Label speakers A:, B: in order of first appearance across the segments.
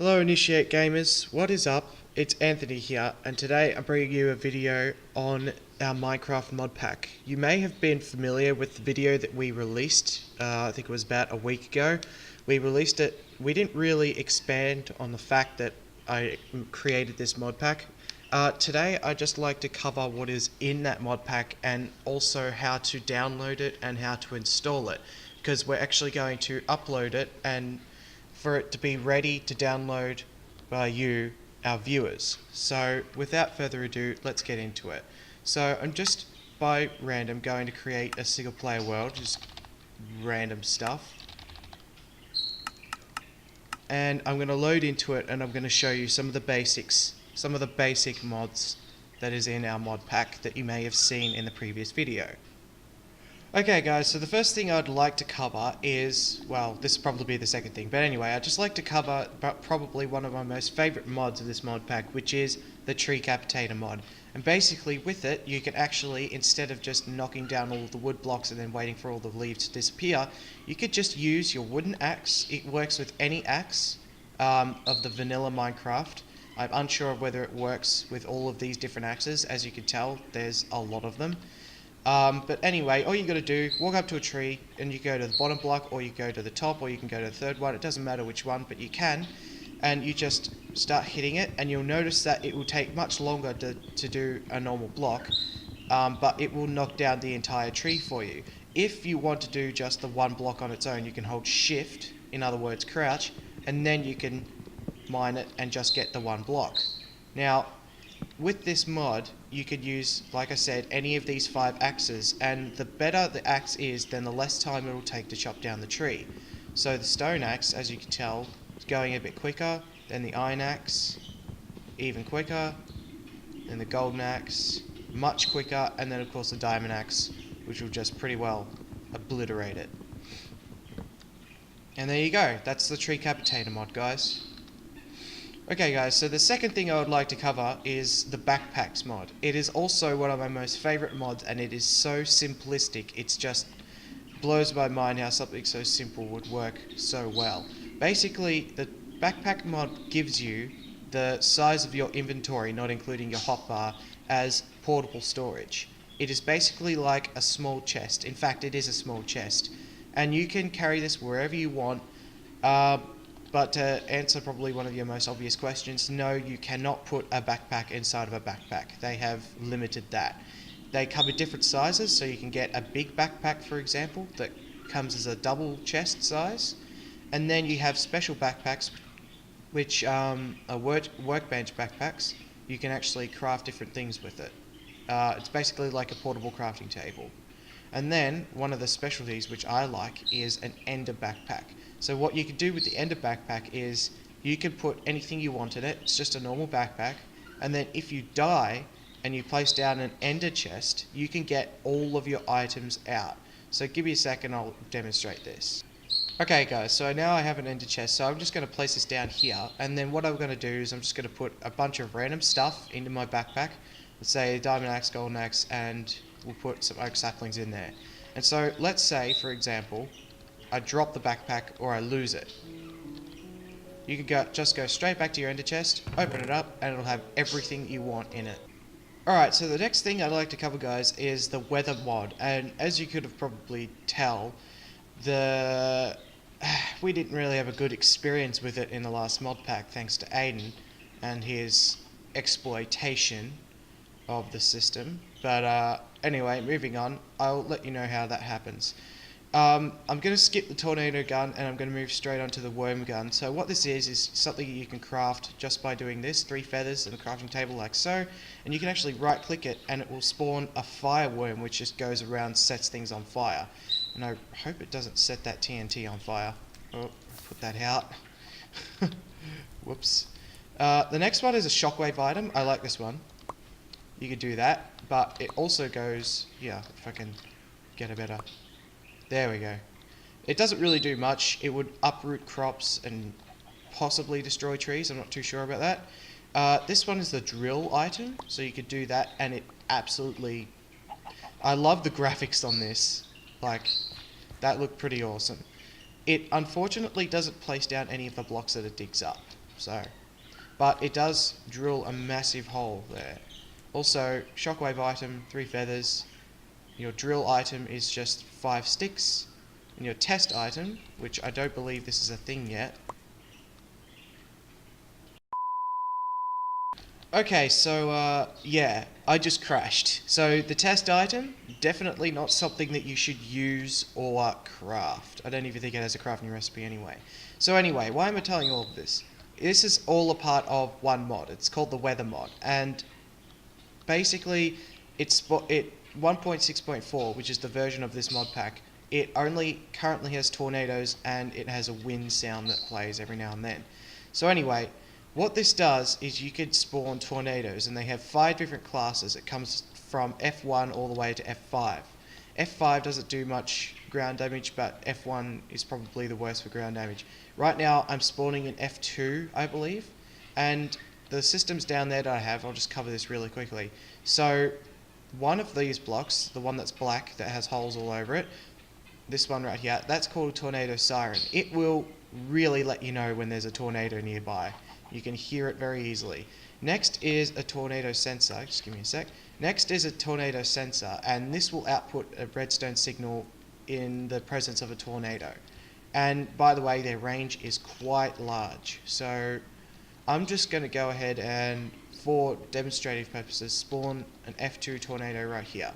A: Hello Initiate Gamers, what is up? It's Anthony here, and today I'm bringing you a video on our Minecraft mod pack. You may have been familiar with the video that we released, I think it was about a week ago. We released it. We didn't really expand on the fact that I created this mod pack. Today I'd just like to cover what is in that mod pack and also how to download it and how to install it, because we're actually going to upload it and for it to be ready to download by you, our viewers. So without further ado, let's get into it. So I'm just by random going to create a single player world, just random stuff. And I'm going to load into it and I'm going to show you some of the basics, some of the basic mods that is in our mod pack that you may have seen in the previous video. Okay guys, so the first thing I'd like to cover is, well, this will probably be the second thing, but anyway, I'd just like to cover probably one of my most favourite mods of this mod pack, which is the tree capitator mod. And basically with it, you can actually, instead of just knocking down all of the wood blocks and then waiting for all the leaves to disappear, you could just use your wooden axe. It works with any axe of the vanilla Minecraft. I'm unsure of whether it works with all of these different axes. As you can tell, there's a lot of them. But anyway, all you got to do, walk up to a tree and you go to the bottom block, or you go to the top, or you can go to the third one. It doesn't matter which one, but you can. And you just start hitting it, and you'll notice that it will take much longer to do a normal block, but it will knock down the entire tree for you. If you want to do just the one block on its own, you can hold shift, in other words crouch, and then you can mine it and just get the one block. Now, with this mod, you could use, like I said, any of these 5 axes, and the better the axe is, then the less time it will take to chop down the tree. So the stone axe, as you can tell, is going a bit quicker, then the iron axe, even quicker, then the golden axe, much quicker, and then of course the diamond axe, which will just pretty well obliterate it. And there you go, that's the tree capitator mod, guys. Okay guys, so the second thing I would like to cover is the backpacks mod. It is also one of my most favourite mods, and it is so simplistic. It's just blows my mind how something so simple would work so well. Basically, the backpack mod gives you the size of your inventory, not including your hotbar, as portable storage. It is basically like a small chest. In fact, it is a small chest. And you can carry this wherever you want. But to answer probably one of your most obvious questions, no, you cannot put a backpack inside of a backpack. They have limited that. They come in different sizes, so you can get a big backpack, for example, that comes as a double chest size. And then you have special backpacks, which are workbench backpacks. You can actually craft different things with it. It's basically like a portable crafting table. And then, one of the specialties which I like is an ender backpack. So what you can do with the ender backpack is, you can put anything you want in it, it's just a normal backpack, and then if you die, and you place down an ender chest, you can get all of your items out. So give me a second, I'll demonstrate this. Okay guys, so now I have an ender chest, so I'm just going to place this down here, and then what I'm going to do is I'm just going to put a bunch of random stuff into my backpack. Let's say diamond axe, golden axe, and we'll put some oak saplings in there. And so let's say, for example, I drop the backpack or I lose it. You can just go straight back to your ender chest, open it up, and it'll have everything you want in it. Alright, so the next thing I'd like to cover, guys, is the weather mod. And as you could have probably tell, we didn't really have a good experience with it in the last mod pack, thanks to Aiden and his exploitation of the system. But anyway, moving on, I'll let you know how that happens. I'm going to skip the tornado gun and I'm going to move straight onto the worm gun. So what this is something you can craft just by doing this, 3 feathers and a crafting table like so, and you can actually right click it and it will spawn a fire worm which just goes around, sets things on fire. And I hope it doesn't set that TNT on fire. Oh, put that out. Whoops. The next one is a shockwave item. I like this one. You could do that, but it also goes, yeah, if I can get a better, there we go. It doesn't really do much. It would uproot crops and possibly destroy trees, I'm not too sure about that. This one is the drill item, so you could do that, and it absolutely, I love the graphics on this, like, that looked pretty awesome. It unfortunately doesn't place down any of the blocks that it digs up. so. But it does drill a massive hole there. Also, shockwave item, 3 feathers. Your drill item is just 5 sticks. And your test item, which I don't believe this is a thing yet. Okay, so yeah, I just crashed. So the test item, definitely not something that you should use or craft. I don't even think it has a crafting recipe anyway. So anyway, why am I telling you all of this? This is all a part of one mod. It's called the weather mod, and basically it's 1.6.4, which is the version of this mod pack. It only currently has tornadoes and it has a wind sound that plays every now and then. So anyway, what this does is you could spawn tornadoes, and they have 5 different classes. It comes from F1 all the way to F5. F5 doesn't do much ground damage, but F1 is probably the worst for ground damage. Right now I'm spawning in F2, I believe, and the systems down there that I have, I'll just cover this really quickly. So one of these blocks, the one that's black that has holes all over it, this one right here, that's called a tornado siren. It will really let you know when there's a tornado nearby. You can hear it very easily. Next is a tornado sensor. Just give me a sec. Next is a tornado sensor, and this will output a redstone signal in the presence of a tornado. And by the way, their range is quite large. So I'm just going to go ahead and, for demonstrative purposes, spawn an F2 tornado right here.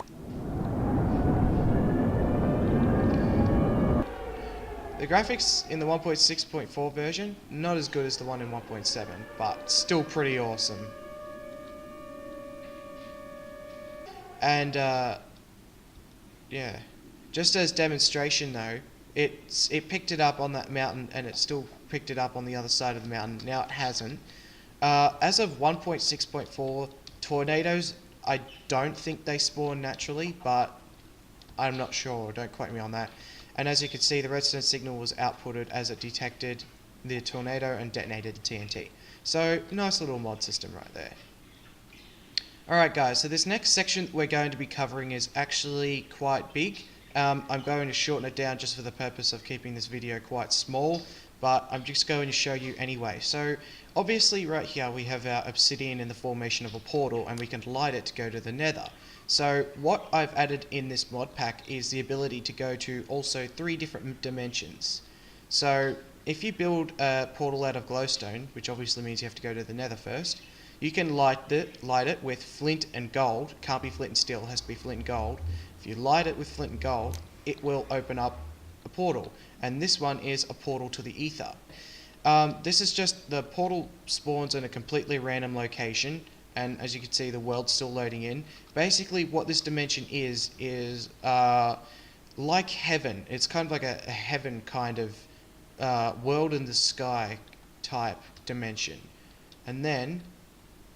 A: The graphics in the 1.6.4 version, not as good as the one in 1.7, but still pretty awesome. And yeah, just as demonstration though, it picked it up on that mountain, and it still picked it up on the other side of the mountain. Now it hasn't. As of 1.6.4, tornadoes, I don't think they spawn naturally, but I'm not sure, don't quote me on that. And as you can see, the redstone signal was outputted as it detected the tornado and detonated the TNT. So, nice little mod system right there. Alright guys, so this next section we're going to be covering is actually quite big. I'm going to shorten it down just for the purpose of keeping this video quite small, but I'm just going to show you anyway. So, obviously right here we have our obsidian in the formation of a portal, and we can light it to go to the nether. So what I've added in this mod pack is the ability to go to also 3 different dimensions. So if you build a portal out of glowstone, which obviously means you have to go to the nether first, you can light it with flint and gold. Can't be flint and steel, it has to be flint and gold. If you light it with flint and gold, it will open up a portal, and this one is a portal to the ether. This is just, the portal spawns in a completely random location, and as you can see, the world's still loading in. Basically what this dimension is like heaven. It's kind of like a heaven kind of world in the sky type dimension. And then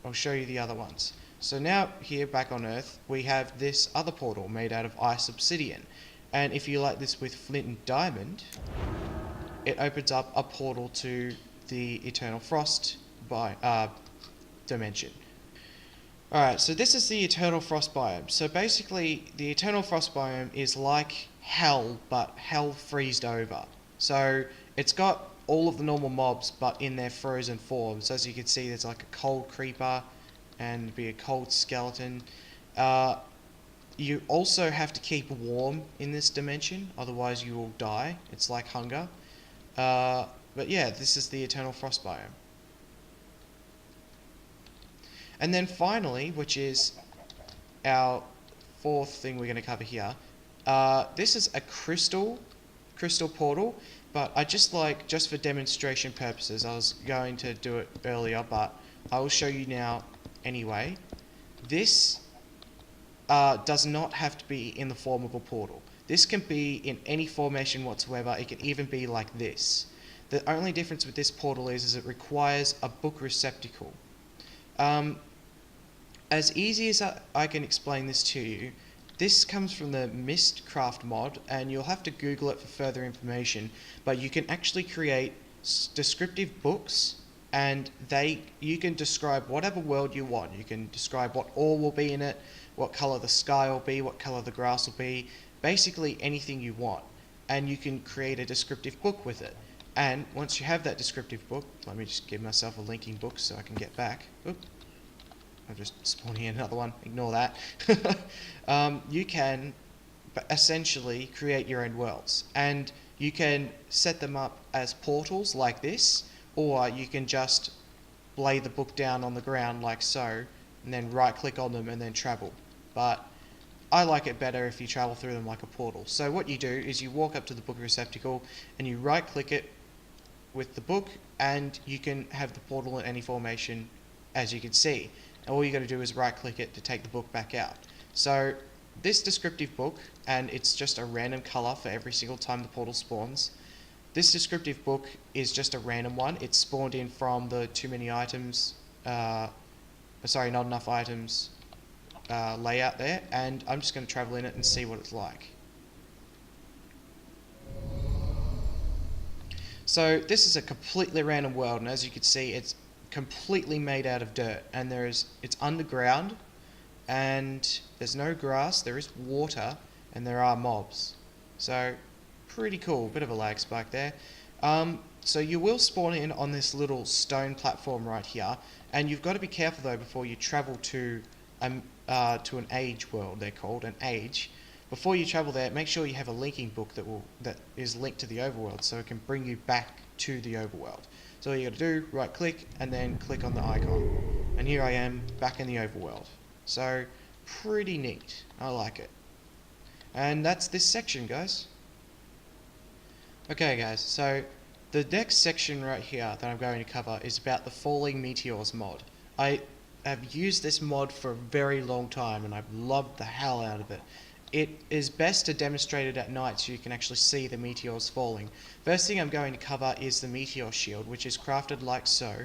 A: I'll show you the other ones. So now here back on Earth we have this other portal made out of ice obsidian, and if you light this with flint and diamond, it opens up a portal to the eternal frost dimension. Alright, so this is the eternal frost biome. So basically the eternal frost biome is like hell, but hell freezed over. So it's got all of the normal mobs, but in their frozen forms. As you can see, there's like a cold creeper and be a cold skeleton. You also have to keep warm in this dimension, otherwise you will die. It's like hunger. But yeah, this is the eternal frost biome. And then finally, which is our 4th thing we're going to cover here, this is a crystal portal, but I just for demonstration purposes, I was going to do it earlier, but I will show you now anyway. This does not have to be in the form of a portal. This can be in any formation whatsoever. It can even be like this. The only difference with this portal is it requires a book receptacle. As easy as I can explain this to you, this comes from the Mistcraft mod, and you'll have to Google it for further information, but you can actually create descriptive books, and you can describe whatever world you want. You can describe what ore will be in it, what colour the sky will be, what colour the grass will be, basically anything you want, and you can create a descriptive book with it. And once you have that descriptive book, let me just give myself a linking book so I can get back. Oop. I'm just spawning in another one, ignore that. You can essentially create your own worlds, and you can set them up as portals like this, or you can just lay the book down on the ground like so, and then right click on them and then travel. But I like it better if you travel through them like a portal. So what you do is you walk up to the book receptacle and you right click it with the book, and you can have the portal in any formation, as you can see. And all you got to do is right click it to take the book back out. So this descriptive book, and it's just a random color for every single time the portal spawns. This descriptive book is just a random one. It's spawned in from the too many items, sorry, not enough items layout there, and I'm just going to travel in it and see what it's like. So this is a completely random world, and as you can see, it's completely made out of dirt, and it's underground, and there's no grass, there is water, and there are mobs. So pretty cool, bit of a lag spike there. So you will spawn in on this little stone platform right here, and you've got to be careful though before you travel to an age world. They're called an age. Before you travel there, make sure you have a linking book that is linked to the overworld, so it can bring you back to the overworld. So all you got to do, right click and then click on the icon, and here I am back in the overworld. So pretty neat, I like it. And that's this section, guys. Okay guys, so the next section right here that I'm going to cover is about the Falling Meteors mod. I have used this mod for a very long time and I've loved the hell out of it. It is best to demonstrate it at night so you can actually see the meteors falling. First thing I'm going to cover is the meteor shield, which is crafted like so,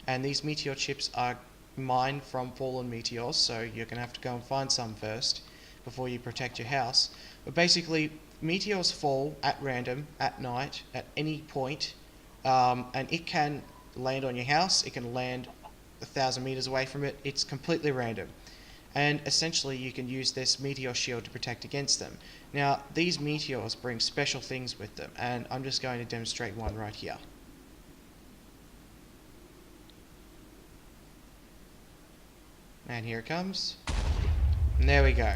A: and these meteor chips are mined from fallen meteors, so you're going to have to go and find some first before you protect your house. But basically, meteors fall at random at night at any point, and it can land on your house, it can land 1,000 meters away from it. It's completely random, and essentially you can use this meteor shield to protect against them. Now these meteors bring special things with them, and I'm just going to demonstrate one right here. And here it comes, and there we go.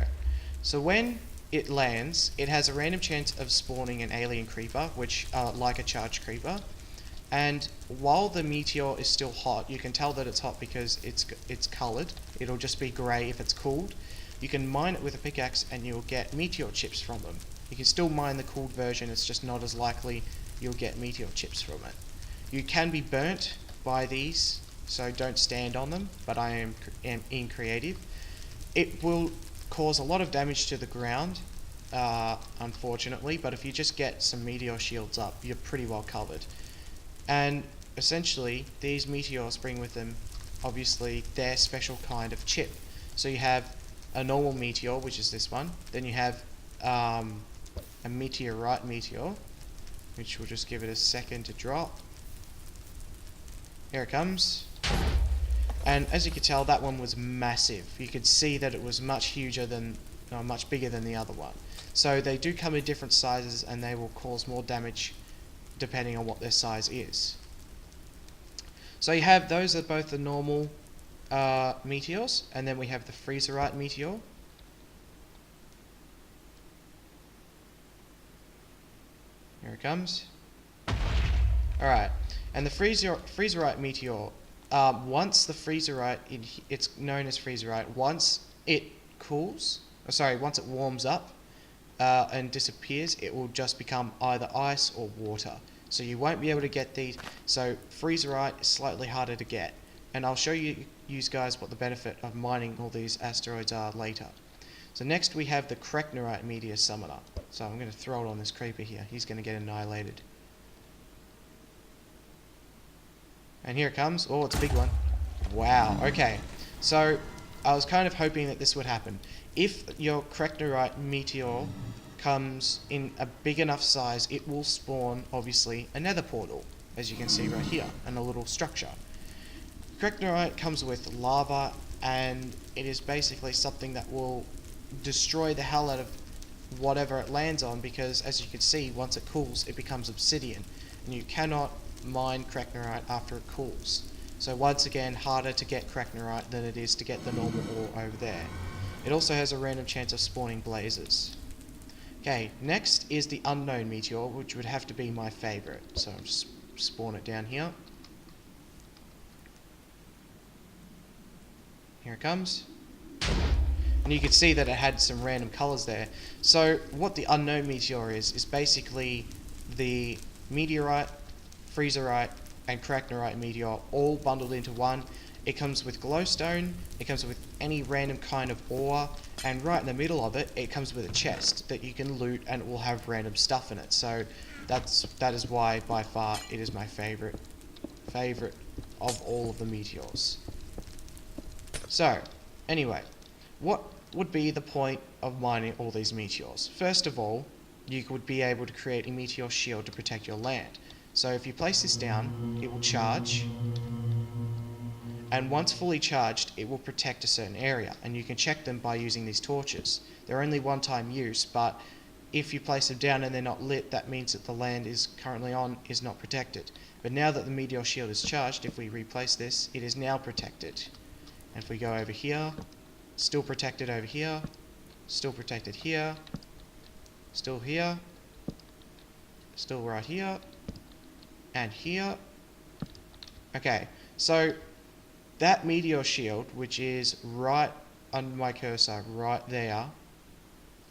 A: So when it lands, it has a random chance of spawning an alien creeper, which like a charged creeper. And while the meteor is still hot, you can tell that it's hot because it's coloured. It'll just be grey if it's cooled. You can mine it with a pickaxe and you'll get meteor chips from them. You can still mine the cooled version, it's just not as likely you'll get meteor chips from it. You can be burnt by these, so don't stand on them, but I am in creative. It will cause a lot of damage to the ground, unfortunately, but if you just get some meteor shields up, you're pretty well covered. And essentially, these meteors bring with them, obviously, their special kind of chip. So you have a normal meteor, which is this one. Then you have a meteorite meteor, which will just give it a second to drop. Here it comes. And as you can tell, that one was massive. You could see that it was much huger than, much bigger than the other one. So they do come in different sizes, and they will cause more damage depending on what their size is. So you have, those are both the normal meteors, and then we have the freezerite meteor. Here it comes. Alright, and the freezerite meteor, once the freezerite, it's known as freezerite, once it cools, once it warms up and disappears, it will just become either ice or water. So you won't be able to get these. So freezerite is slightly harder to get, and I'll show you guys what the benefit of mining all these asteroids are later. So next we have the Kreknorite meteor summoner. So I'm going to throw it on this creeper here. He's going to get annihilated. And here it comes. Oh, it's a big one. Wow. Okay. So I was kind of hoping that this would happen. If your Kreknorite meteor comes in a big enough size, it will spawn, obviously, a nether portal, as you can see right here, and a little structure. Kreknorite comes with lava, and it is basically something that will destroy the hell out of whatever it lands on, because as you can see, once it cools, it becomes obsidian. and you cannot mine cracknerite after it cools. So once again, harder to get cracknerite than it is to get the normal ore over there. It also has a random chance of spawning blazes. Okay, next is the unknown meteor, which would have to be my favourite. So I'll just spawn it down here. Here it comes. And you can see that it had some random colours there. So what the unknown meteor is basically the meteorite, freezerite, and cracknerite meteor all bundled into one. It comes with glowstone, it comes with any random kind of ore, and right in the middle of it, it comes with a chest that you can loot and it will have random stuff in it. So that is why by far it is my favourite of all of the meteors. So, anyway, what would be the point of mining all these meteors? First of all, you would be able to create a meteor shield to protect your land. So if you place this down, it will charge, and once fully charged, it will protect a certain area, and you can check them by using these torches. They're only one-time use, but if you place them down and they're not lit, that means that the land is currently on is not protected. But now that the meteor shield is charged, if we replace this, it is now protected. And if we go over here, still protected over here, still protected here, still here, still right here, and here. Okay, so that meteor shield, which is right under my cursor, right there,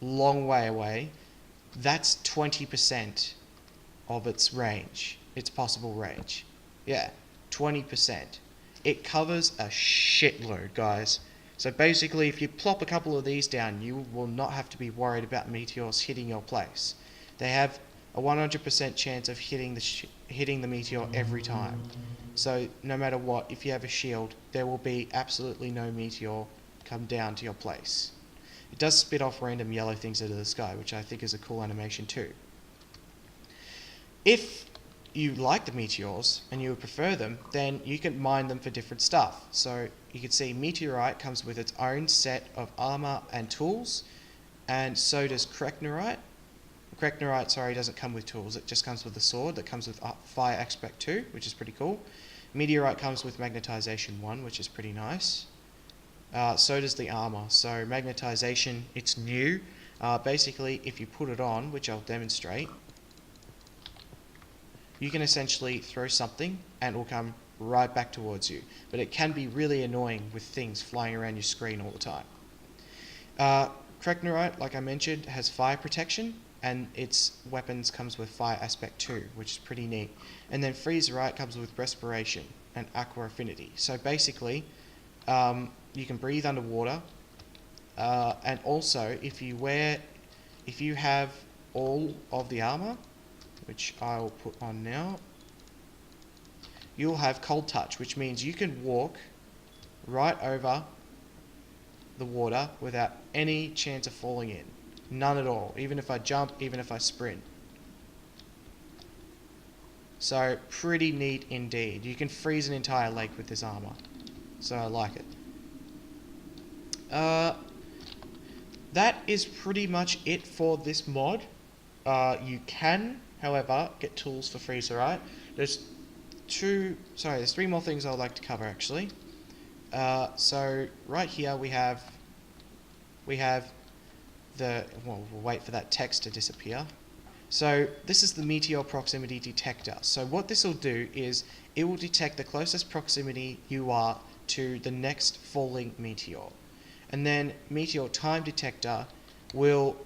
A: long way away, that's 20% of its range, its possible range. Yeah, 20%. It covers a shitload, guys. So basically, if you plop a couple of these down, you will not have to be worried about meteors hitting your place. They have a 100% chance of hitting the meteor every time. So no matter what, if you have a shield, there will be absolutely no meteor come down to your place. It does spit off random yellow things into the sky, which I think is a cool animation too. If you like the meteors and you would prefer them, then you can mine them for different stuff. So you can see meteorite comes with its own set of armor and tools, and so does cracknerite. Cracknerite, sorry, doesn't come with tools, it just comes with a sword that comes with fire aspect 2, which is pretty cool. Meteorite comes with magnetization 1, which is pretty nice. So does the armor. So magnetization, it's new. Basically, if you put it on, which I'll demonstrate, you can essentially throw something and it will come right back towards you. But it can be really annoying with things flying around your screen all the time. Cracknerite, like I mentioned, has fire protection, and its weapons comes with fire aspect 2, which is pretty neat. And then freezerite comes with respiration and aqua affinity. So basically, you can breathe underwater, and also if you have all of the armor, which I'll put on now, you'll have cold touch, which means you can walk right over the water without any chance of falling in. None at all, even if I jump, even if I sprint. So pretty neat indeed. You can freeze an entire lake with this armor, so I like it. That is pretty much it for this mod. You can, however, get tools for freezerite. There's three more things I'd like to cover actually. So right here we have we'll wait for that text to disappear. So this is the meteor proximity detector. So what this will do is it will detect the closest proximity you are to the next falling meteor. And then meteor time detector will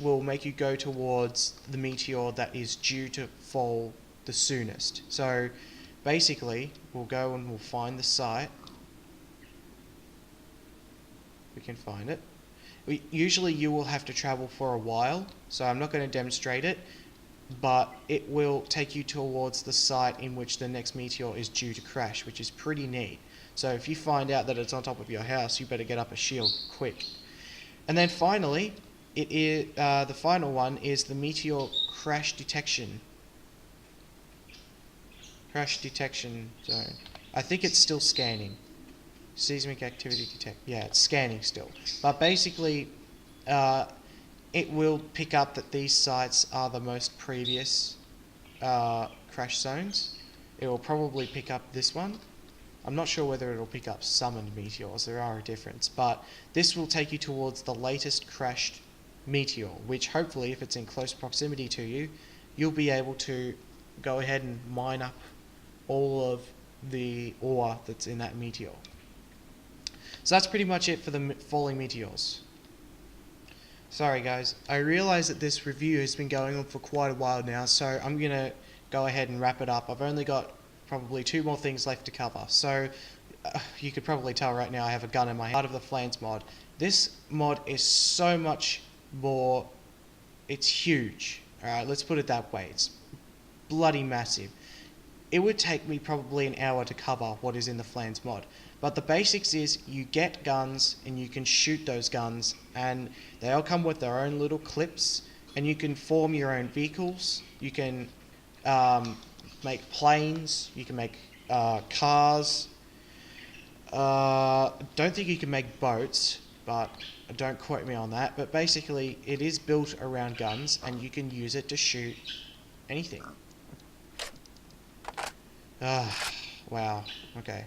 A: make you go towards the meteor that is due to fall the soonest. So basically, we'll go and we'll find the site. We can find it. Usually you will have to travel for a while, so I'm not going to demonstrate it, but it will take you towards the site in which the next meteor is due to crash, which is pretty neat. So if you find out that it's on top of your house, you better get up a shield quick. And then finally, the final one is the meteor crash detection. Crash detection zone. I think it's still scanning. Seismic activity detect. Yeah, it's scanning still. But basically, it will pick up that these sites are the most previous crash zones. It will probably pick up this one. I'm not sure whether it'll pick up summoned meteors, there are a difference, but this will take you towards the latest crashed meteor, which hopefully, if it's in close proximity to you, you'll be able to go ahead and mine up all of the ore that's in that meteor. So that's pretty much it for the falling meteors. Sorry guys, I realise that this review has been going on for quite a while now, so I'm going to go ahead and wrap it up. I've only got probably 2 more things left to cover. So you could probably tell right now I have a gun in my heart of the Flames mod. This mod is so much more, it's huge. Alright, let's put it that way. It's bloody massive. It would take me probably an hour to cover what is in the Flames mod. But the basics is you get guns and you can shoot those guns, and they all come with their own little clips, and you can form your own vehicles. You can make planes, you can make cars. Don't think you can make boats, but don't quote me on that. But basically it is built around guns, and you can use it to shoot anything. Wow, okay.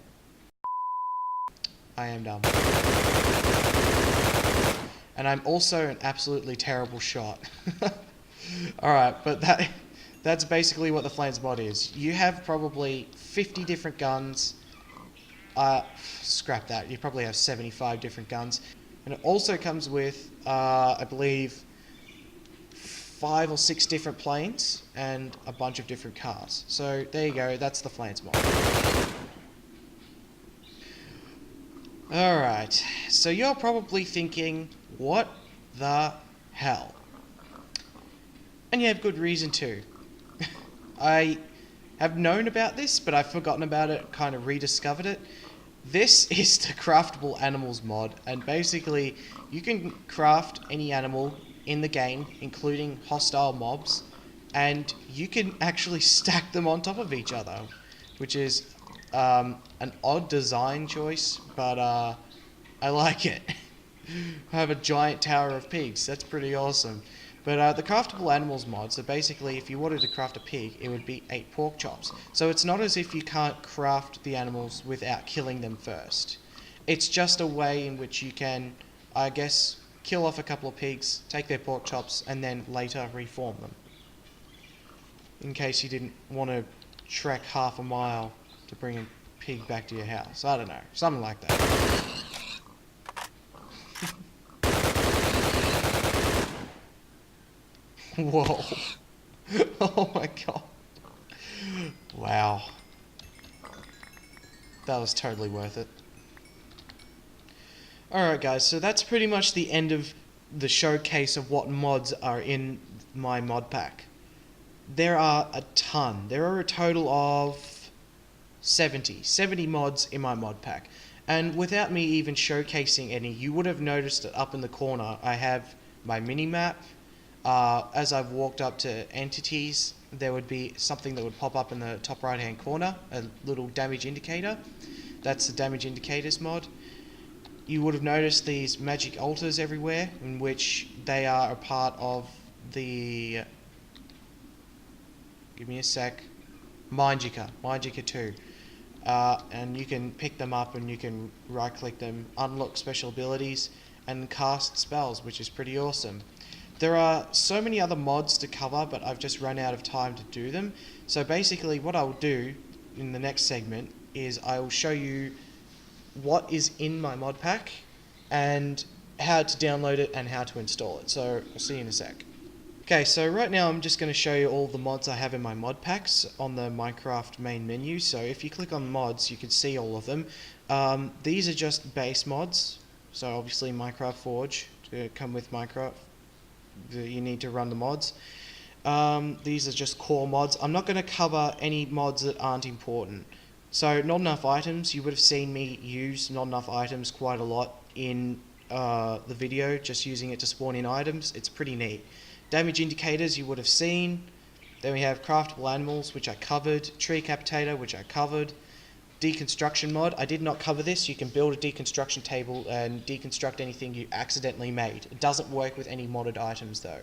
A: I am dumb. And I'm also an absolutely terrible shot. Alright, but that's basically what the Flames mod is. You have probably 50 different guns. Scrap that, you probably have 75 different guns. And it also comes with, I believe, 5 or 6 different planes and a bunch of different cars. So there you go, that's the Flames mod. Alright, so you're probably thinking, what the hell? And you have good reason to. I have known about this, but I've forgotten about it, kind of rediscovered it. This is the Craftable Animals mod, and basically you can craft any animal in the game, including hostile mobs, and you can actually stack them on top of each other, which is an odd design choice, but I like it. I have a giant tower of pigs, that's pretty awesome. But the Craftable Animals mod, so basically if you wanted to craft a pig, it would be 8 pork chops. So it's not as if you can't craft the animals without killing them first. It's just a way in which you can, I guess, kill off a couple of pigs, take their pork chops, and then later reform them. In case you didn't want to trek half a mile to bring a pig back to your house. I don't know, something like that. Whoa. Oh my god. Wow. That was totally worth it. Alright guys, so that's pretty much the end of the showcase of what mods are in my mod pack. There are a ton. There are a total of 70 mods in my mod pack. And without me even showcasing any, you would have noticed that up in the corner I have my mini-map. As I've walked up to entities, there would be something that would pop up in the top right hand corner, a little damage indicator. That's the damage indicators mod. You would have noticed these magic altars everywhere, in which they are a part of the, give me a sec, Mindjicker 2. And you can pick them up and you can right click them, unlock special abilities and cast spells, which is pretty awesome. There are so many other mods to cover, but I've just run out of time to do them. So basically what I'll do in the next segment is I will show you what is in my mod pack and how to download it and how to install it. So I'll see you in a sec. Okay, so right now I'm just going to show you all the mods I have in my mod packs on the Minecraft main menu. So if you click on mods, you can see all of them. These are just base mods. So obviously Minecraft Forge to come with Minecraft. You need to run the mods. These are just core mods. I'm not going to cover any mods that aren't important. So not enough items, you would have seen me use not enough items quite a lot in the video, just using it to spawn in items. It's pretty neat. Damage indicators you would have seen. Then we have craftable animals, which I covered. Tree capitator, which I covered. Deconstruction mod, I did not cover this. You can build a deconstruction table and deconstruct anything you accidentally made. It doesn't work with any modded items though.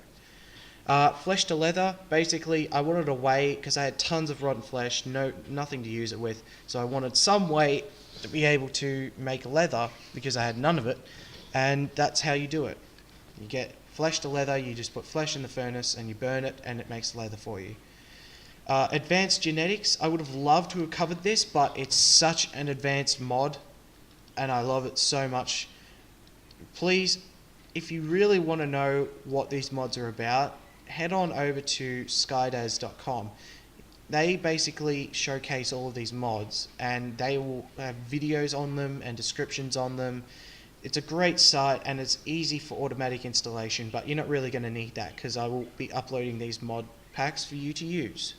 A: Flesh to leather, basically I wanted a way, because I had tons of rotten flesh, nothing to use it with, so I wanted some way to be able to make leather, because I had none of it, and that's how you do it. You get flesh to leather, you just put flesh in the furnace and you burn it and it makes leather for you. Advanced genetics, I would have loved to have covered this, but it's such an advanced mod and I love it so much. Please, if you really want to know what these mods are about, head on over to skydaz.com. They basically showcase all of these mods and they will have videos on them and descriptions on them. It's a great site and it's easy for automatic installation, but you're not really going to need that because I will be uploading these mod packs for you to use.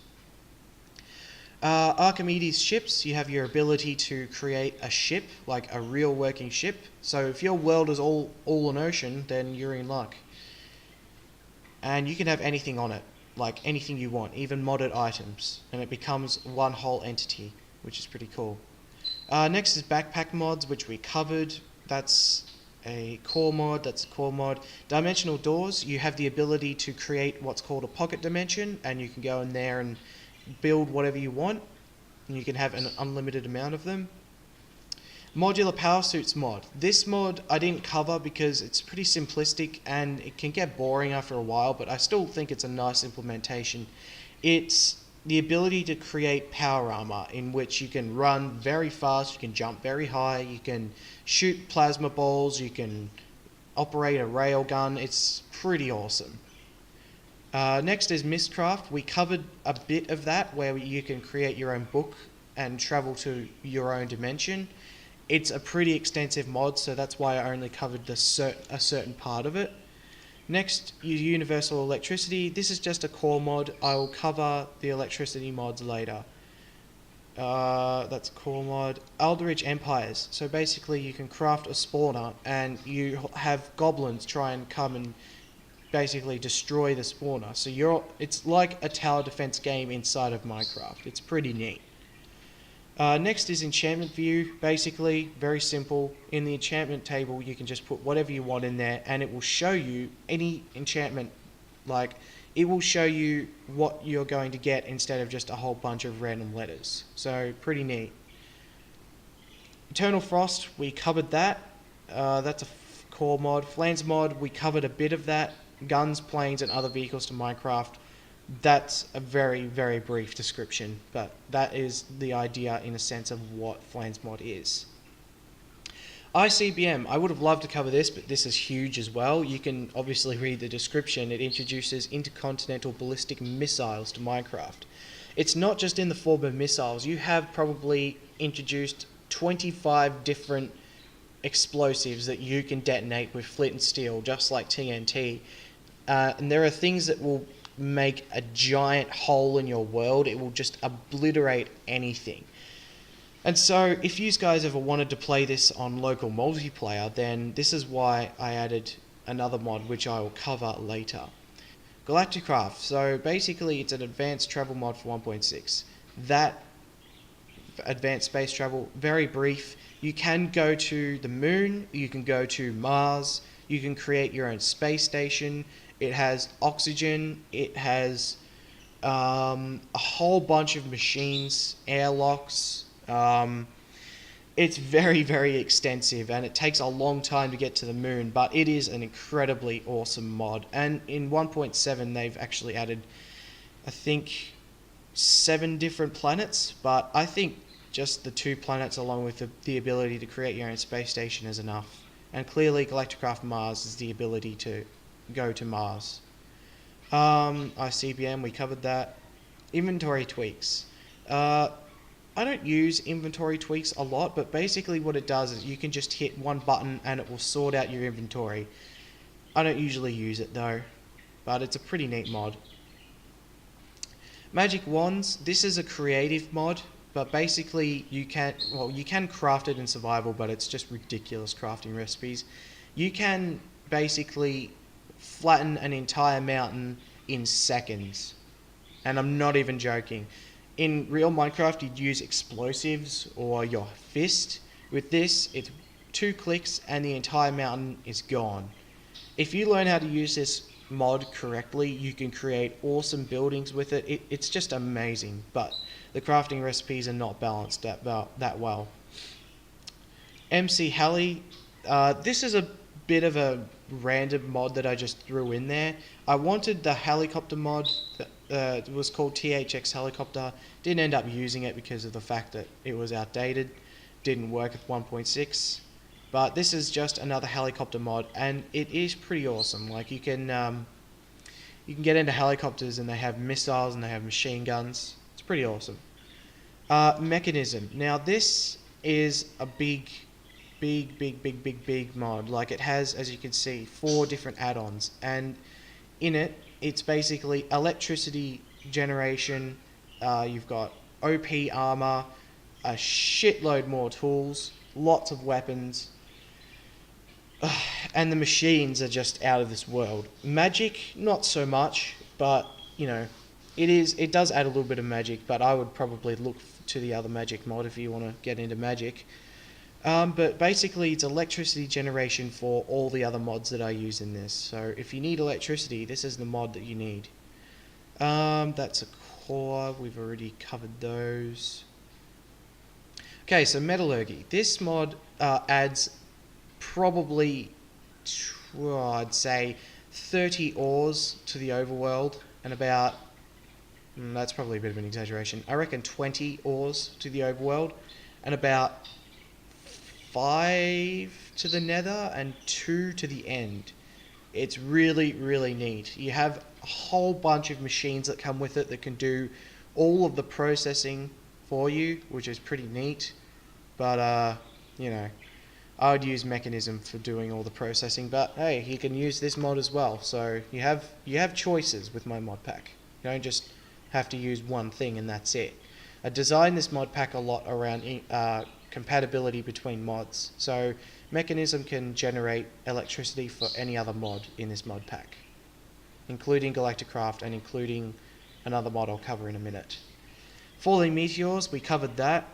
A: Archimedes ships, you have your ability to create a ship, like a real working ship. So if your world is all an ocean, then you're in luck. And you can have anything on it, like anything you want, even modded items, and it becomes one whole entity, which is pretty cool. Next is backpack mods, which we covered. That's a core mod, Dimensional doors, you have the ability to create what's called a pocket dimension, and you can go in there and build whatever you want, and you can have an unlimited amount of them. Modular power suits mod. This mod I didn't cover because it's pretty simplistic and it can get boring after a while, but I still think it's a nice implementation. It's the ability to create power armor in which you can run very fast, you can jump very high, you can shoot plasma balls, you can operate a railgun. It's pretty awesome. Next is Mistcraft. We covered a bit of that where you can create your own book and travel to your own dimension. It's a pretty extensive mod, so that's why I only covered a certain part of it. Next, Universal Electricity. This is just a core mod. I will cover the electricity mods later. That's core mod. Aldrich Empires. So basically you can craft a spawner and you have goblins try and come and basically destroy the spawner. So it's like a tower defense game inside of Minecraft. It's pretty neat. Next is enchantment view. Basically, very simple. In the enchantment table, you can just put whatever you want in there and it will show you any enchantment. Like, it will show you what you're going to get instead of just a whole bunch of random letters. So, pretty neat. Eternal Frost, we covered that. That's a core mod. Flans mod, we covered a bit of that. Guns, planes, and other vehicles to Minecraft. That's a very, very brief description, but that is the idea in a sense of what Flans mod is. ICBM, I would have loved to cover this, but this is huge as well. You can obviously read the description. It introduces intercontinental ballistic missiles to Minecraft. It's not just in the form of missiles. You have probably introduced 25 different explosives that you can detonate with flint and steel, just like TNT. And there are things that will make a giant hole in your world. It will just obliterate anything. And so if you guys ever wanted to play this on local multiplayer, then this is why I added another mod which I will cover later. Galacticraft. So basically it's an advanced travel mod for 1.6. That advanced space travel, very brief. You can go to the moon, you can go to Mars, you can create your own space station. It has oxygen, it has a whole bunch of machines, airlocks. It's very, very extensive and it takes a long time to get to the moon, but it is an incredibly awesome mod. And in 1.7 they've actually added, I think, 7 different planets, but I think just the 2 planets along with the ability to create your own space station is enough. And clearly Galacticraft Mars is the ability to go to Mars. ICBM, we covered that. Inventory tweaks. I don't use inventory tweaks a lot, but basically what it does is you can just hit one button and it will sort out your inventory. I don't usually use it though, but it's a pretty neat mod. Magic Wands, this is a creative mod, but basically you can craft it in survival, but it's just ridiculous crafting recipes. You can basically flatten an entire mountain in seconds, and I'm not even joking. In real Minecraft you'd use explosives or your fist. With this it's 2 clicks and the entire mountain is gone. If you learn how to use this mod correctly, you can create awesome buildings with it. It's just amazing, but the crafting recipes are not balanced that well. MC Heli, this is a bit of a random mod that I just threw in there. I wanted the helicopter mod that was called THX Helicopter. Didn't end up using it because of the fact that it was outdated. Didn't work with 1.6. But this is just another helicopter mod, and it is pretty awesome. Like you can get into helicopters, and they have missiles and they have machine guns. It's pretty awesome. Mechanism. Now this is a big mod. Like it has, as you can see, 4 different add-ons, and in it, it's basically electricity generation. You've got OP armor, a shitload more tools, lots of weapons, and the machines are just out of this world. Magic, not so much, but you know, it does add a little bit of magic. But I would probably look to the other magic mod if you want to get into magic. But basically, it's electricity generation for all the other mods that I use in this. So if you need electricity, this is the mod that you need. That's a core. We've already covered those. Okay, so metallurgy. This mod adds probably, I'd say, 30 ores to the overworld, and about, that's probably a bit of an exaggeration, I reckon 20 ores to the overworld, and about 5 to the nether and 2 to the end. It's really, really neat. You have a whole bunch of machines that come with it that can do all of the processing for you, which is pretty neat. But, you know, I would use Mechanism for doing all the processing, but hey, you can use this mod as well. So you have choices with my mod pack. You don't just have to use one thing and that's it. I designed this mod pack a lot around compatibility between mods. So Mechanism can generate electricity for any other mod in this mod pack, including Galacticraft and including another mod I'll cover in a minute. Falling Meteors, we covered that.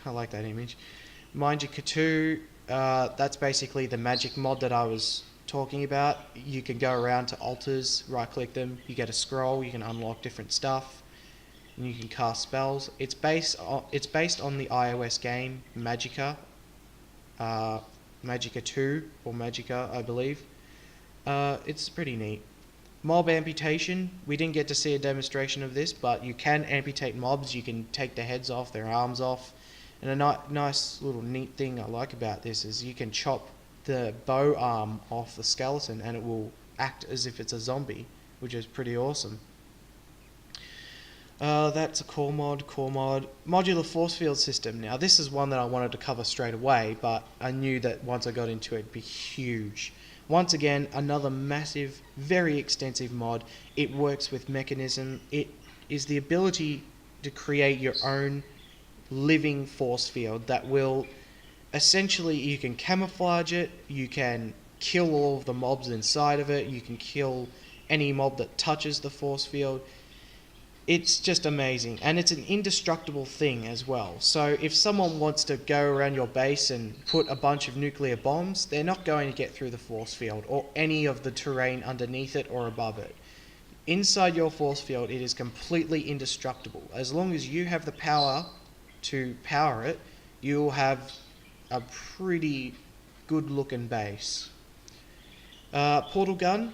A: I like that image. Mind You Katu, that's basically the magic mod that I was talking about. You can go around to altars, right click them, you get a scroll, you can unlock different stuff, and you can cast spells. It's based on the iOS game Magica, Magica 2 or Magica, I believe. It's pretty neat. Mob amputation, we didn't get to see a demonstration of this, but you can amputate mobs. You can take their heads off, their arms off, and a nice little neat thing I like about this is you can chop the bow arm off the skeleton and it will act as if it's a zombie, which is pretty awesome. That's a core mod. Modular force field system. Now this is one that I wanted to cover straight away, but I knew that once I got into it, it'd be huge. Once again, another massive, very extensive mod. It works with Mechanism. It is the ability to create your own living force field that will, essentially, you can camouflage it, you can kill all of the mobs inside of it, you can kill any mob that touches the force field. It's just amazing, and it's an indestructible thing as well. So if someone wants to go around your base and put a bunch of nuclear bombs, they're not going to get through the force field or any of the terrain underneath it or above it. Inside your force field, it is completely indestructible. As long as you have the power to power it, you'll have a pretty good looking base. Portal gun.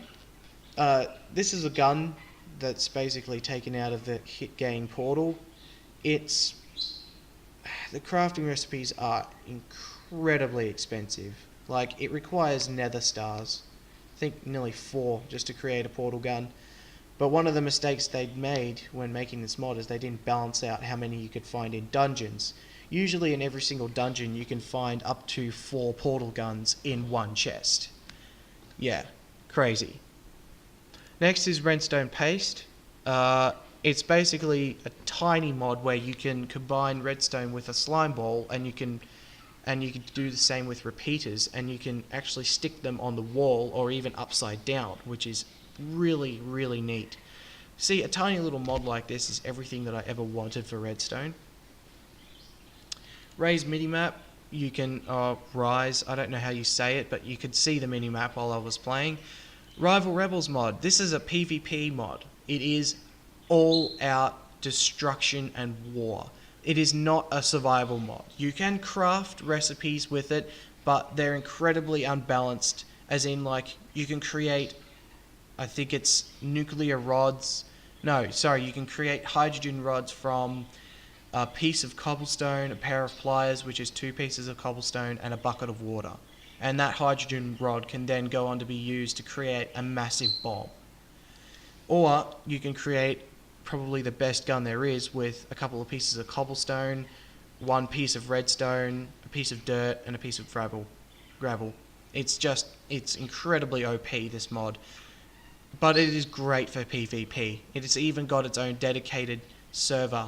A: This is a gun that's basically taken out of the hit game Portal. The crafting recipes are incredibly expensive. Like, it requires nether stars, I think nearly 4 just to create a portal gun. But one of the mistakes they'd made when making this mod is they didn't balance out how many you could find in dungeons. Usually in every single dungeon you can find up to 4 portal guns in one chest. Yeah, crazy. Next is Redstone Paste. It's basically a tiny mod where you can combine redstone with a slime ball, and you can do the same with repeaters, and you can actually stick them on the wall or even upside down, which is really, really neat. See, a tiny little mod like this is everything that I ever wanted for redstone. Raise minimap. You can rise, I don't know how you say it, but you could see the minimap while I was playing. Rival Rebels mod. This is a PvP mod. It is all out destruction and war. It is not a survival mod. You can craft recipes with it, but they're incredibly unbalanced, as in, like, you can create, I think it's nuclear rods. No, sorry, you can create hydrogen rods from a piece of cobblestone, a pair of pliers, which is 2 pieces of cobblestone, and a bucket of water. And that hydrogen rod can then go on to be used to create a massive bomb. Or you can create probably the best gun there is with a couple of pieces of cobblestone, 1 piece of redstone, a piece of dirt, and a piece of gravel. It's incredibly OP, this mod. But it is great for PvP. It has even got its own dedicated server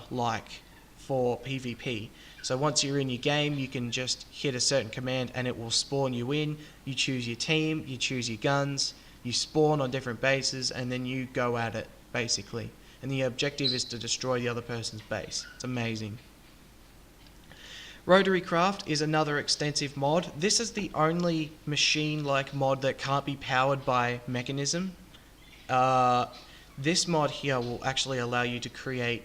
A: for PvP. So once you're in your game, you can just hit a certain command and it will spawn you in. You choose your team, you choose your guns, you spawn on different bases, and then you go at it, basically. And the objective is to destroy the other person's base. It's amazing. Rotary Craft is another extensive mod. This is the only machine-like mod that can't be powered by mechanism. This mod here will actually allow you to create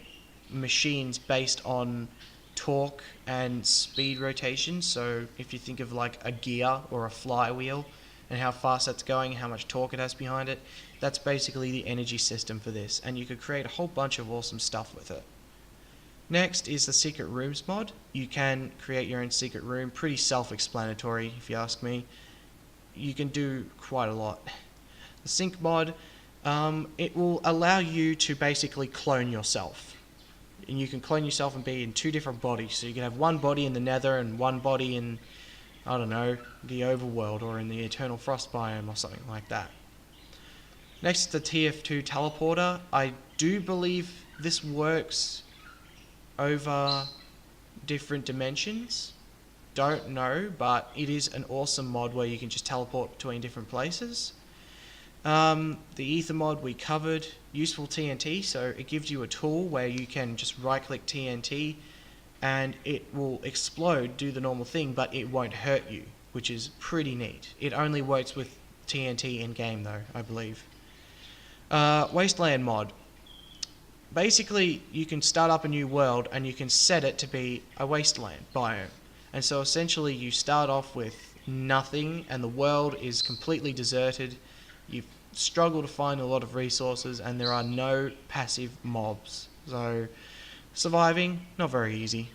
A: machines based on torque and speed rotation. So if you think of like a gear or a flywheel and how fast that's going, how much torque it has behind it, that's basically the energy system for this, and you could create a whole bunch of awesome stuff with it. Next is the Secret Rooms mod. You can create your own secret room, pretty self-explanatory if you ask me. You can do quite a lot. The Sync mod, it will allow you to basically clone yourself. And you can clone yourself and be in 2 different bodies. So you can have 1 body in the Nether and 1 body in, I don't know, the Overworld or in the Eternal Frost biome or something like that. Next is the TF2 teleporter. I do believe this works over different dimensions. Don't know, but it is an awesome mod where you can just teleport between different places. The Ether mod we covered. Useful TNT, so it gives you a tool where you can just right click TNT and it will explode, do the normal thing, but it won't hurt you, which is pretty neat. It only works with TNT in game though, I believe. Wasteland mod. Basically, you can start up a new world and you can set it to be a wasteland biome. And so essentially you start off with nothing and the world is completely deserted. You've struggled to find a lot of resources and there are no passive mobs. So surviving, not very easy.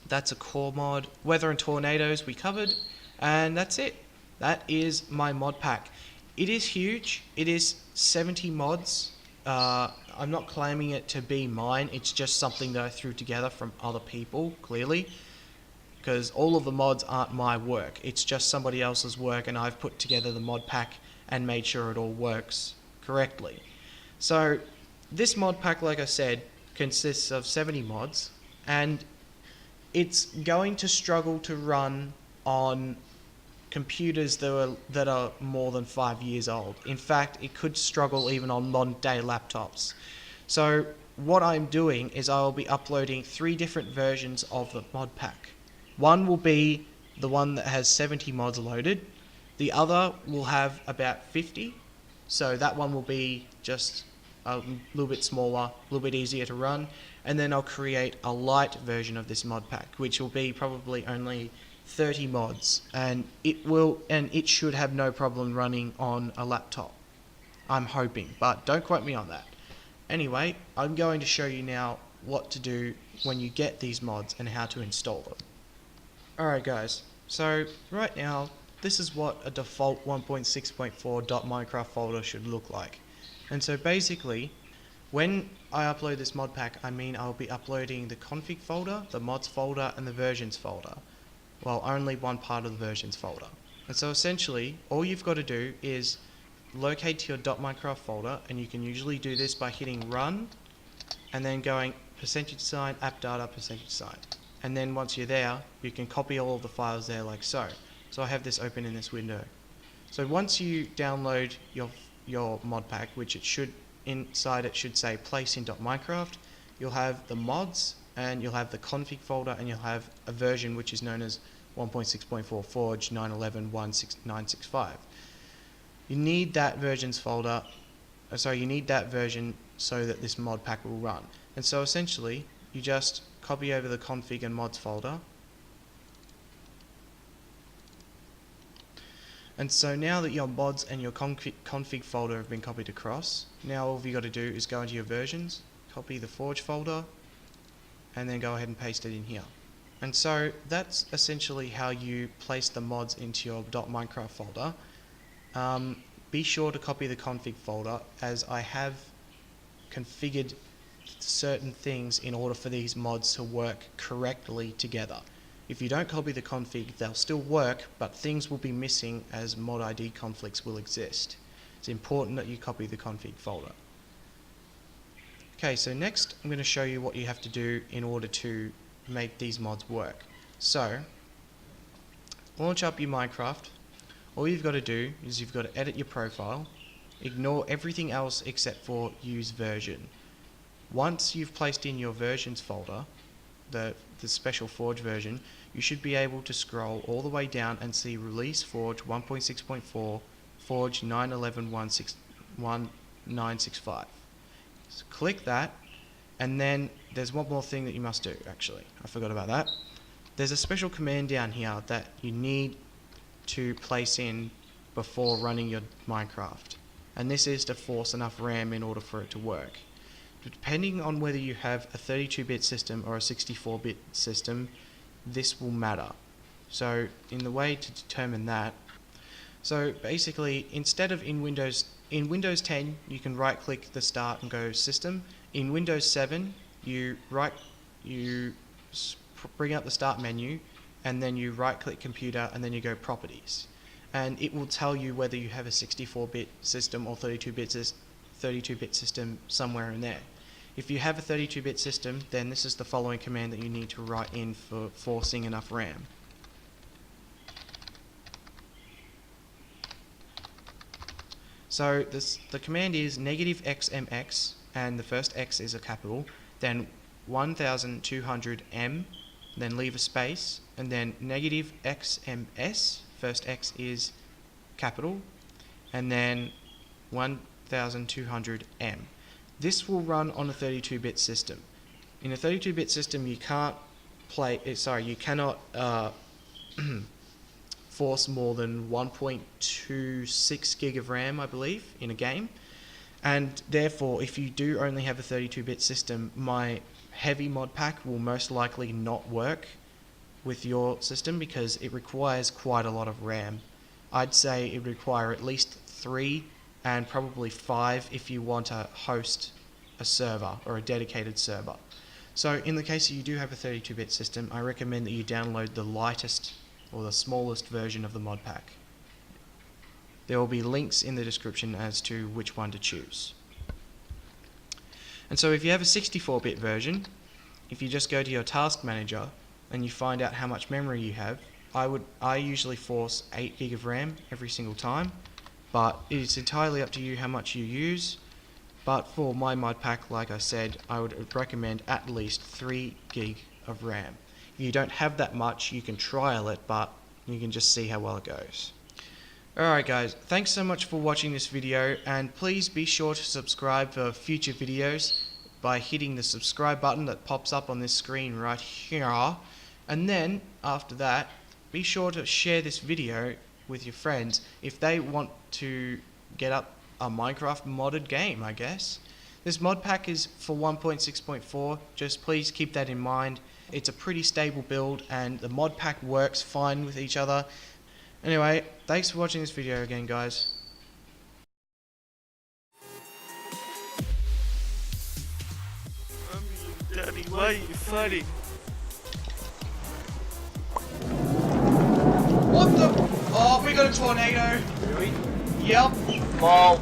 A: That's a core mod. Weather and tornadoes we covered, and that's it. That is my mod pack. It is huge. It is 70 mods. I'm not claiming it to be mine. It's just something that I threw together from other people, clearly, because all of the mods aren't my work. It's just somebody else's work, and I've put together the mod pack and made sure it all works correctly. So this mod pack, like I said, consists of 70 mods, and it's going to struggle to run on computers that are more than 5 years old. In fact, it could struggle even on modern day laptops. So what I'm doing is I'll be uploading 3 different versions of the mod pack. One will be the one that has 70 mods loaded. The other will have about 50. So that one will be just a little bit smaller, a little bit easier to run. And then I'll create a light version of this mod pack, which will be probably only 30 mods, and it should have no problem running on a laptop. I'm hoping, but don't quote me on that. Anyway, I'm going to show you now what to do when you get these mods and how to install them. Alright guys, so right now this is what a default 1.6.4.minecraft folder should look like. And so basically, when I upload this mod pack, I mean I'll be uploading the config folder, the mods folder, and the versions folder. Well, only one part of the versions folder. And so essentially, all you've got to do is locate your .minecraft folder, and you can usually do this by hitting run, and then going %, app data, %. And then once you're there, you can copy all of the files there like so. So I have this open in this window. So once you download your mod pack, which it should, inside it should say place in .minecraft, you'll have the mods, and you'll have the config folder, and you'll have a version which is known as 1.6.4 Forge 911.16965. You need that versions folder, you need that version so that this mod pack will run. And so essentially, you just copy over the config and mods folder. And so now that your mods and your config folder have been copied across, now all you've got to do is go into your versions, copy the Forge folder, and then go ahead and paste it in here. And so that's essentially how you place the mods into your .minecraft folder. Be sure to copy the config folder, as I have configured certain things in order for these mods to work correctly together. If you don't copy the config, they'll still work, but things will be missing as mod ID conflicts will exist. It's important that you copy the config folder. Okay, so next I'm going to show you what you have to do in order to make these mods work. So, launch up your Minecraft. All you've got to do is you've got to edit your profile, ignore everything else except for use version. Once you've placed in your versions folder, the special Forge version, you should be able to scroll all the way down and see Release Forge 1.6.4 Forge 9.11.1965. So click that, and then there's one more thing that you must do. Actually, I forgot about that. There's a special command down here that you need to place in before running your Minecraft, and this is to force enough RAM in order for it to work. Depending on whether you have a 32-bit system or a 64-bit system, this will matter. So in the way to determine that, so basically instead of in Windows 10 you can right click the start and go system. In Windows 7 you bring up the start menu and then you right click computer and then you go properties, and it will tell you whether you have a 64-bit system or 32-bit system somewhere in there. If you have a 32-bit system, then this is the following command that you need to write in for forcing enough RAM. So the command is -xmx, and the first X is a capital, then 1200M, then leave a space, and then -xms, first X is capital, and then 1200M. This will run on a 32-bit system. In a 32-bit system, you cannot force more than 1.26 gig of RAM, I believe, in a game. And therefore, if you do only have a 32-bit system, my heavy mod pack will most likely not work with your system because it requires quite a lot of RAM. I'd say it would require at least 3 and probably 5 if you want to host a server or a dedicated server. So in the case that you do have a 32-bit system, I recommend that you download the lightest or the smallest version of the mod pack. There will be links in the description as to which one to choose. And so if you have a 64-bit version, if you just go to your task manager and you find out how much memory you have, I usually force 8 gig of RAM every single time, but it's entirely up to you how much you use. But for my mod pack, like I said, I would recommend at least 3 gig of RAM. If you don't have that much, you can trial it, but you can just see how well it goes. Alright guys, thanks so much for watching this video, and please be sure to subscribe for future videos by hitting the subscribe button that pops up on this screen right here. And then, after that, be sure to share this video with your friends if they want to get up a Minecraft modded game, I guess. This mod pack is for 1.6.4, just please keep that in mind. It's a pretty stable build and the mod pack works fine with each other. Anyway, thanks for watching this video again, guys.
B: Daddy, why are you fighting?
A: What the? Oh, we got a tornado.
B: Really?
A: Yep.
B: Ball.